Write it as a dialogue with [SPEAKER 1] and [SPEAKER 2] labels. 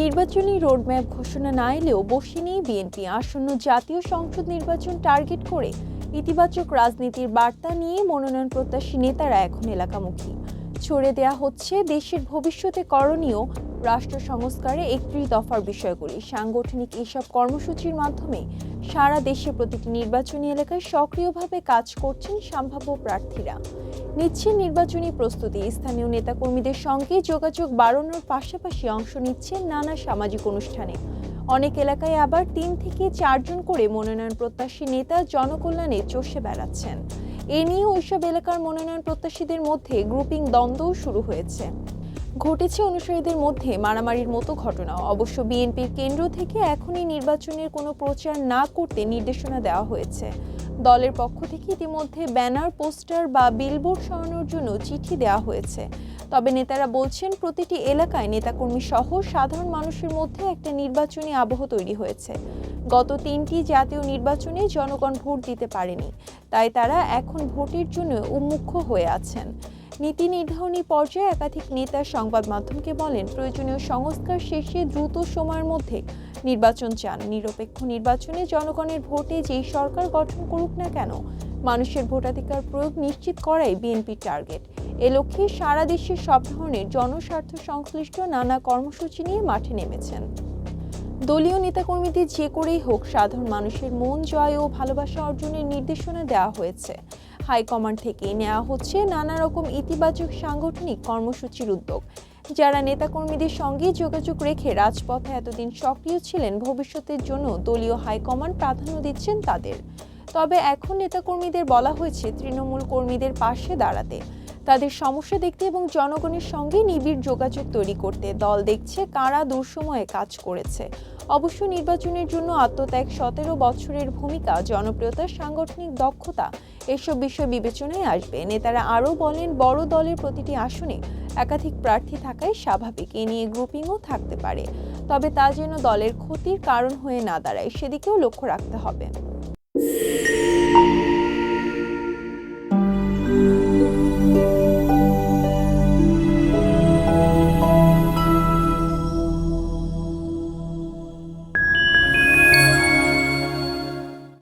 [SPEAKER 1] নির্বাচনী রোডম্যাপ ঘোষণা না এলেও বসেনি বিএনপি। আসন্ন জাতীয় সংসদ নির্বাচন টার্গেট করে ইতিবাচক রাজনীতির বার্তা নিয়ে মনোনয়ন প্রত্যাশী নেতারা এখন এলাকামুখী। ছড়ে দেয়া হচ্ছে দেশের ভবিষ্যতে করণীয় রাষ্ট্র সংস্কারে ৩১ দফার বিষয়গুলি। সাংগঠনিক এইসব কর্মসূচির মাধ্যমে সারা দেশে প্রতিটি নির্বাচনী এলাকায় সক্রিয়ভাবে কাজ করছেন সম্ভাব্য প্রার্থীরা। নিচ্ছেন নির্বাচনী প্রস্তুতি। স্থানীয় নেতাকর্মীদের সঙ্গে যোগাযোগ বাড়ানোর পাশাপাশি অংশ নিচ্ছেন নানা সামাজিক অনুষ্ঠানে। অনেক এলাকায় আবার ৩ থেকে ৪ জন করে মনোনয়ন প্রত্যাশী নেতা জনকল্যাণে চষে বেড়াচ্ছেন। এ নিয়ে ওইসব এলাকার মনোনয়ন প্রত্যাশীদের মধ্যে গ্রুপিং দ্বন্দ্বও শুরু হয়েছে। ঘটেছে অনুসারীদের মধ্যে মারামারির মতো ঘটনাও। অবশ্য বিএনপির কেন্দ্র থেকে এখনই নির্বাচনের কোনো প্রচার না করতে নির্দেশনা দেওয়া হয়েছে। দলের পক্ষ থেকে ইতিমধ্যে ব্যানার, পোস্টার বা বিলবোর্ড সরানোর জন্য চিঠি দেওয়া হয়েছে। তবে নেতারা বলছেন প্রতিটি এলাকায় নেতাকর্মী সহ সাধারণ মানুষের মধ্যে একটা নির্বাচনী আবহ তৈরি হয়েছে। গত ৩টি জাতীয় নির্বাচনে জনগণ ভোট দিতে পারেনি, তাই তারা এখন ভোটের জন্য উন্মুখ হয়ে আছেন। নীতি নির্ধারণী পর্যায়ে একাধিক নেতা সংবাদ মাধ্যমকে বলেন, প্রয়োজনীয় সংস্কার শেষে দ্রুত সময়ের মধ্যে নির্বাচন চান। নিরপেক্ষ নির্বাচনে জনগণের ভোটে যেই সরকার গঠন করুক না কেন, মানুষের ভোটাধিকার প্রয়োগ নিশ্চিত করাই বিএনপির টার্গেট। এ লক্ষ্যে সারা দেশে সব ধরনের জনস্বার্থ সংশ্লিষ্ট নানা কর্মসূচি নিয়ে মাঠে নেমেছেন। দলীয় নেতাকর্মীদের যে করেই হোক সাধারণ মানুষের মন জয় ও ভালোবাসা অর্জনের নির্দেশনা দেওয়া হয়েছে। হাইকমান্ড থেকে নেওয়া হচ্ছে নানা রকম ইতিবাচক সাংগঠনিক কর্মসূচির উদ্যোগ। যারা নেতাকর্মীদের সঙ্গে যোগাযোগ রেখে রাজপথে এতদিন সক্রিয় ছিলেন, ভবিষ্যতের জন্য দলীয় হাইকমান্ড প্রাধান্য দিচ্ছেন তাদের। তবে এখন নেতাকর্মীদের বলা হয়েছে তৃণমূল কর্মীদের পাশে দাঁড়াতে, তাদের সমস্যা দেখতে এবং জনগণের সঙ্গে নিবিড় যোগাযোগ তৈরি করতে। দল দেখছে কারা দুঃসময়ে কাজ করেছে। অবশ্য নির্বাচনের জন্য আত্মত্যাগ, ১৭ বছরের ভূমিকা, জনপ্রিয়তা, সাংগঠনিক দক্ষতা এসব বিষয় বিবেচনায় আসবে। নেতারা আরও বলেন, বড় দলের প্রতিটি আসনে একাধিক প্রার্থী থাকাই স্বাভাবিক। এ নিয়ে গ্রুপিংও থাকতে পারে, তবে তা যেন দলের ক্ষতির কারণ হয়ে না দাঁড়ায় সেদিকেও লক্ষ্য রাখতে হবে।